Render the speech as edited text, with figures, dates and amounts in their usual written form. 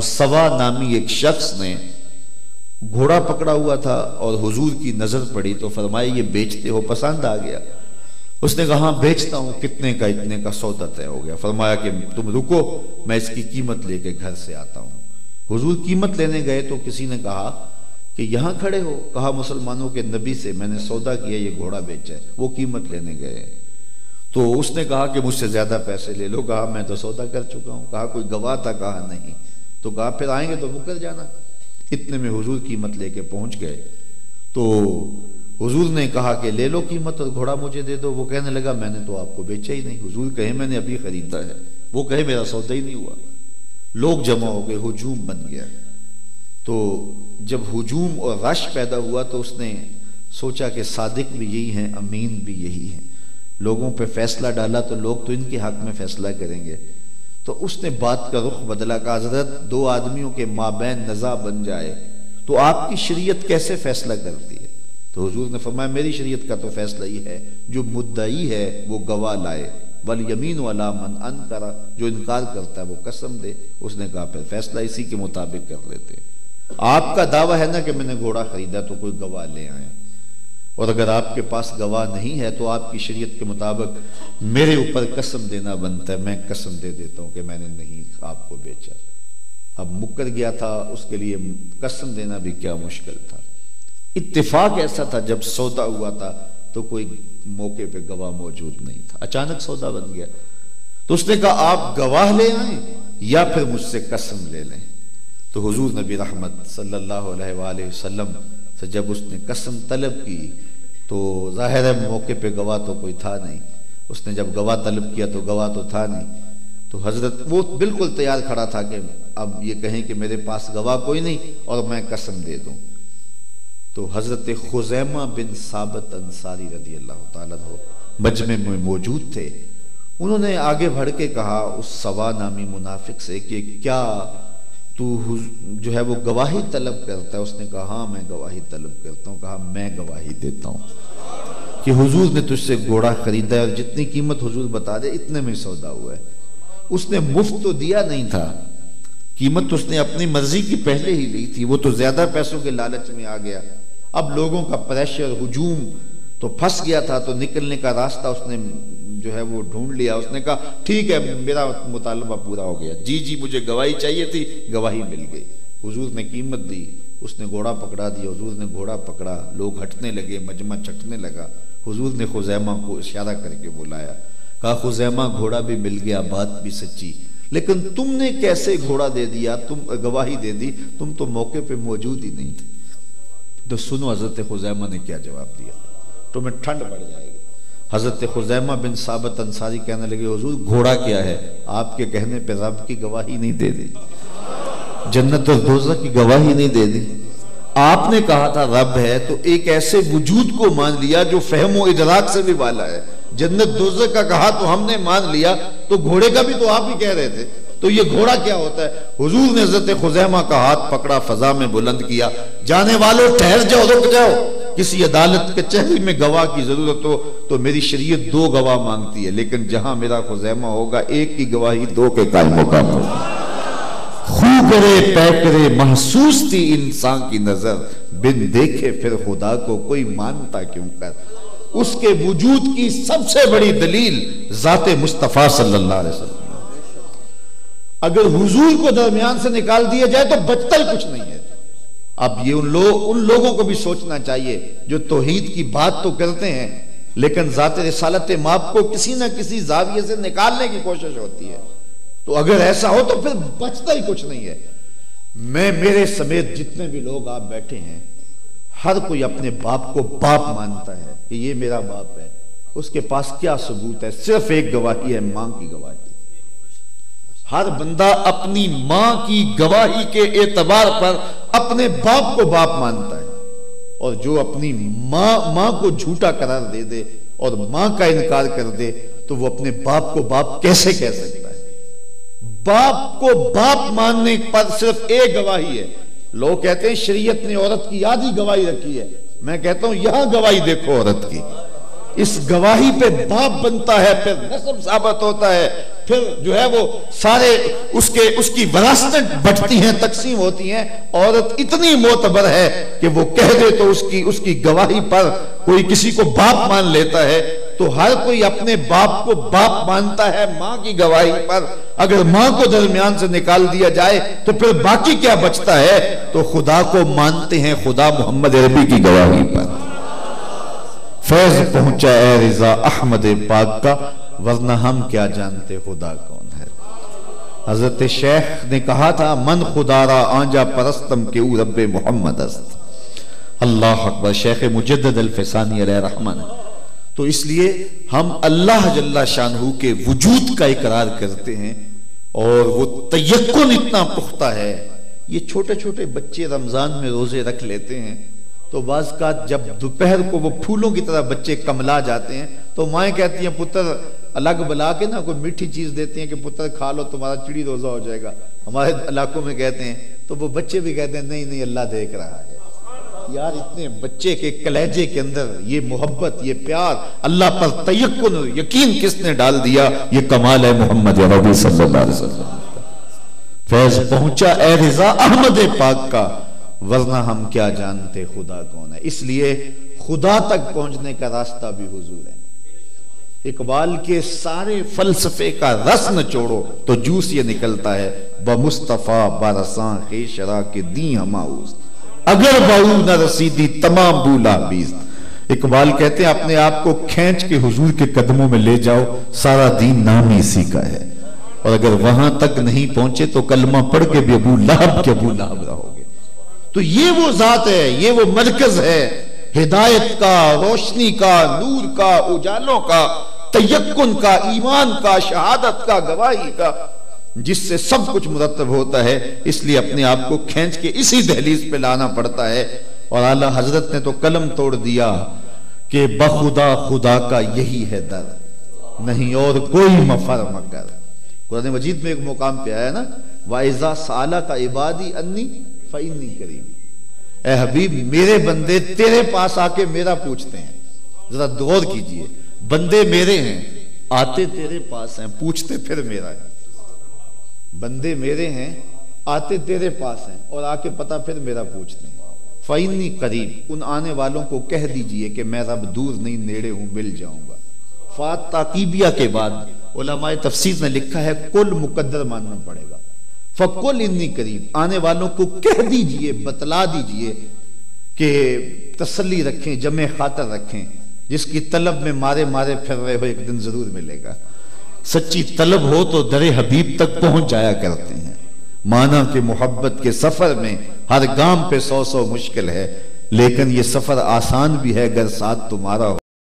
سوا نامی ایک شخص نے گھوڑا پکڑا ہوا تھا اور حضور کی نظر پڑی تو فرمایا یہ بیچتے ہو؟ پسند آ گیا؟ اس نے کہا ہاں بیچتا ہوں۔ کتنے کا؟ اتنے کا سودا طے ہو گیا۔ فرمایا کہ تم رکو، میں اس کی قیمت لے کے گھر سے آتا ہوں۔ حضور قیمت لینے گئے تو کسی نے کہا کہ یہاں کھڑے ہو؟ کہا مسلمانوں کے نبی سے میں نے سودا کیا، یہ گھوڑا بیچا ہے۔ وہ قیمت لینے گئے تو اس نے کہا کہ مجھ سے زیادہ پیسے لے لو۔ کہا میں تو سودا کر چکا ہوں۔ کہا کوئی گواہ تھا؟ کہا نہیں۔ تو کہا پھر آئیں گے تو مکر جانا۔ اتنے میں حضور قیمت لے کے پہنچ گئے تو حضور نے کہا کہ لے لو قیمت اور گھوڑا مجھے دے دو۔ وہ کہنے لگا میں نے تو آپ کو بیچا ہی نہیں۔ حضور کہے میں نے ابھی خریدا ہے، وہ کہے میرا سودا ہی نہیں ہوا۔ لوگ جمع ہو گئے، ہجوم بن گیا۔ تو جب ہجوم اور رش پیدا ہوا تو اس نے سوچا کہ صادق بھی یہی ہیں، امین بھی یہی ہیں۔ لوگوں پہ فیصلہ ڈالا تو لوگ تو ان کے حق میں فیصلہ کریں گے۔ تو اس نے بات کا رخ بدلا، کہ حضرت دو آدمیوں کے مابین نزاع بن جائے تو آپ کی شریعت کیسے فیصلہ کرتی ہے؟ تو حضور نے فرمایا میری شریعت کا تو فیصلہ یہ ہے جو مدعی ہے وہ گواہ لائے، والیمین علی من انکر، جو انکار کرتا ہے وہ قسم دے۔ اس نے کہا پھر فیصلہ اسی کے مطابق کر لیتے۔ آپ کا دعویٰ ہے نا کہ میں نے گھوڑا خریدا تو کوئی گواہ لے آئے، اور اگر آپ کے پاس گواہ نہیں ہے تو آپ کی شریعت کے مطابق میرے اوپر قسم دینا بنتا ہے۔ میں قسم دے دیتا ہوں کہ میں نے نہیں آپ کو بیچا۔ اب مکر گیا تھا، اس کے لیے قسم دینا بھی کیا مشکل تھا۔ اتفاق ایسا تھا جب سودا ہوا تھا تو کوئی موقع پہ گواہ موجود نہیں تھا، اچانک سودا بن گیا۔ تو اس نے کہا آپ گواہ لے آئیں یا پھر مجھ سے قسم لے لیں۔ تو حضور نبی رحمت صلی اللہ علیہ وآلہ وسلم سے جب اس نے قسم طلب کی تو ظاہر ہے موقع پہ گواہ تو کوئی تھا نہیں۔ اس نے جب گواہ طلب کیا تو گواہ تو تھا نہیں، تو حضرت وہ بالکل تیار کھڑا تھا کہ اب یہ کہیں کہ میرے پاس گواہ کوئی نہیں اور میں قسم دے دوں۔ تو حضرت خزیمہ بن ثابت انصاری رضی اللہ تعالیٰ عنہ مجمع میں موجود تھے۔ انہوں نے آگے بڑھ کے کہا اس سوا نامی منافق سے کہ کیا تو جو ہے وہ گواہی طلب کرتا ہے؟ اس نے کہا ہاں میں گواہی طلب کرتا ہوں۔ کہا میں گواہی دیتا ہوں کہ حضور نے تجھ سے گھوڑا خریدا ہے اور جتنی قیمت حضور بتا دے اتنے میں سودا ہوا ہے۔ اس نے مفت تو دیا نہیں تھا، قیمت اس نے اپنی مرضی کی پہلے ہی لی تھی، وہ تو زیادہ پیسوں کے لالچ میں آ گیا۔ اب لوگوں کا پریشر، ہجوم تو پھنس گیا تھا، تو نکلنے کا راستہ اس نے جو ہے وہ ڈھونڈ لیا۔ اس نے کہا ٹھیک ہے میرا مطالبہ پورا ہو گیا، جی مجھے گواہی چاہیے تھی، گواہی مل گئی۔ حضور نے قیمت دی، اس نے گھوڑا پکڑا دیا۔ حضور نے گھوڑا پکڑا، لوگ ہٹنے لگے، مجمع چھٹنے لگا۔ حضور نے خزیمہ کو اشارہ کر کے بلایا، کہا خزیمہ گھوڑا بھی مل گیا، بات بھی سچی، لیکن تم نے کیسے گھوڑا دے دیا؟ تم گواہی دے دی، تم تو موقع پہ موجود ہی نہیں تھے۔ تو سنو حضرت خزیمہ نے کیا جواب دیا، تمہیں ٹھنڈ پڑ جائے گی۔ حضرت خزیمہ بن ثابت انصاری کہنے لگے حضور گھوڑا کیا ہے؟ آپ کے کہنے پہ رب کی گواہی نہیں دے دی، جنت اور دوزخ کی گواہی نہیں دے دی۔ آپ نے کہا تھا رب ہے تو ایک ایسے وجود کو مان لیا جو فہم و ادراک سے بھی والا ہے۔ جنت دوزخ کا کہا تو ہم نے مان لیا، تو گھوڑے کا بھی تو آپ ہی کہہ رہے تھے، تو یہ گھوڑا کیا ہوتا ہے؟ حضور نے حضرت خزیمہ کا ہاتھ پکڑا، فضا میں بلند کیا، جانے والوں ٹھہر جاؤ، رک جاؤ، کسی عدالت کے چہرے میں گواہ کی ضرورت ہو تو میری شریعت دو گواہ مانگتی ہے، لیکن جہاں میرا خزیمہ ہوگا ایک کی گواہی دو کے قائم مقام ہوگا۔ خو کرے پے کرے محسوس تھی انسان کی نظر، بن دیکھے پھر خدا کو کوئی مانتا کیوں کر۔ اس کے وجود کی سب سے بڑی دلیل ذات مصطفیٰ صلی اللہ علیہ وسلم۔ اگر حضور کو درمیان سے نکال دیا جائے تو بچتا ہی کچھ نہیں ہے۔ اب یہ ان لوگوں کو بھی سوچنا چاہیے جو توحید کی بات تو کرتے ہیں لیکن ذات رسالت ماب کو کسی نہ کسی زاویے سے نکالنے کی کوشش ہوتی ہے۔ تو اگر ایسا ہو تو پھر بچتا ہی کچھ نہیں ہے۔ میں میرے سمیت جتنے بھی لوگ آپ بیٹھے ہیں، ہر کوئی اپنے باپ کو باپ مانتا ہے کہ یہ میرا باپ ہے۔ اس کے پاس کیا ثبوت ہے؟ صرف ایک گواہی ہے، ماں کی گواہی۔ ہر بندہ اپنی ماں کی گواہی کے اعتبار پر اپنے باپ کو باپ مانتا ہے، اور جو اپنی ماں کو جھوٹا قرار دے دے اور ماں کا انکار کر دے تو وہ اپنے باپ کو باپ کیسے کہہ سکتا ہے؟ باپ کو باپ ماننے پر صرف ایک گواہی ہے۔ لوگ کہتے ہیں شریعت نے عورت کی آدھی گواہی رکھی ہے، میں کہتا ہوں یہاں گواہی دیکھو عورت کی، اس گواہی پہ باپ بنتا ہے، پھر نسب ثابت ہوتا ہے، پھر جو ہے وہ سارے اس کی وراثتیں بٹتی ہیں، تقسیم ہوتی ہیں۔ عورت اتنی معتبر ہے کہ وہ کہہ دے تو اس کی گواہی پر کوئی کسی کو باپ مان لیتا ہے، تو ہر کوئی اپنے باپ کو باپ مانتا ہے ماں کی گواہی پر۔ اگر ماں کو درمیان سے نکال دیا جائے تو پھر باقی کیا بچتا ہے؟ تو خدا کو مانتے ہیں خدا محمد عربی کی گواہی پر۔ فیض پہنچا اے رضا احمد پاک کا، ورنہ ہم کیا جانتے خدا کون ہے۔ حضرت شیخ نے کہا تھا من خدا را آنجا پرستم کے او رب محمد است۔ اللہ اکبر، شیخ مجدد الفسانی علیہ رحمن۔ تو اس لیے ہم اللہ جل شانہ کے وجود کا اقرار کرتے ہیں، اور وہ تیقن اتنا پختہ ہے۔ یہ چھوٹے چھوٹے بچے رمضان میں روزے رکھ لیتے ہیں، تو بعض کا جب دوپہر کو وہ پھولوں کی طرح بچے کملا جاتے ہیں تو مائیں کہتی ہیں پتر الگ بلا کے نا کوئی میٹھی چیز دیتی ہیں کہ پتر کھا لو تمہارا چڑی روزہ ہو جائے گا، ہمارے علاقوں میں کہتے ہیں، تو وہ بچے بھی کہتے ہیں نہیں نہیں اللہ دیکھ رہا ہے۔ یار اتنے بچے کے کلیجے کے اندر یہ محبت، یہ پیار، اللہ پر تیقن یقین کس نے ڈال دیا؟ یہ کمال ہے محمد عربی صلی اللہ علیہ وسلم۔ فیض پہنچا اے رضا احمد پاک کا، ورنہ ہم کیا جانتے خدا کون ہے۔ اس لیے خدا تک پہنچنے کا راستہ بھی حضور ہے۔ اقبال کے سارے فلسفے کا رس نچوڑو تو جوس یہ نکلتا ہے، بمصطفیٰ بارساں خیشرا کے دیں ہماؤز، اگر باؤ نہ رسیدی تمام بولا بیز۔ اقبال کہتے ہیں اپنے آپ کو کھینچ کے حضور کے قدموں میں لے جاؤ، سارا دین نام ہی اسی کا ہے، اور اگر وہاں تک نہیں پہنچے تو کلمہ پڑھ کے بھی ابو لہب کے ابو لہب رہو گے۔ تو یہ وہ ذات ہے، یہ وہ مرکز ہے ہدایت کا، روشنی کا، نور کا، اجالوں کا، تیقن کا، ایمان کا، شہادت کا، گواہی کا، جس سے سب کچھ مرتب ہوتا ہے۔ اس لیے اپنے آپ کو کھینچ کے اسی دہلیز پہ لانا پڑتا ہے۔ اور اعلیٰ حضرت نے تو قلم توڑ دیا کہ بخدا خدا کا یہی ہے در، نہیں اور کوئی مفر مگر۔ قرآن مجید میں ایک مقام پہ آیا نا، وَإِذَا سَأَلَكَ عِبَادِي أَنِّي فَإِنِّي قَرِيبٌ۔ اے حبیب میرے بندے تیرے پاس آ کے میرا پوچھتے ہیں، ذرا غور کیجئے، بندے میرے ہیں، آتے تیرے پاس ہیں، پوچھتے پھر میرا ہے۔ بندے میرے ہیں، آتے تیرے پاس ہیں، اور آ کے پتہ پھر میرا پوچھتے ہیں۔ فَإِنِّي قَرِيب، ان آنے والوں کو کہہ دیجئے کہ میں رب دور نہیں نیڑے ہوں، مل جاؤں گا۔ فات تاقیبیہ کے بعد علماء تفسیر نے لکھا ہے کل مقدر ماننا پڑے گا۔ فَقُلْ إِنِّي قَرِيب، آنے والوں کو کہہ دیجئے، بتلا دیجئے کہ تسلی رکھیں، جمع خاطر رکھیں، جس کی طلب میں مارے مارے پھر رہے ہو ایک دن ضرور ملے گا۔ سچی طلب ہو تو در حبیب تک پہنچ جایا کرتے ہیں۔ مانا کہ محبت کے سفر میں ہر گام پہ 100 مشکل ہے، لیکن یہ سفر آسان بھی ہے اگر ساتھ تمہارا ہو۔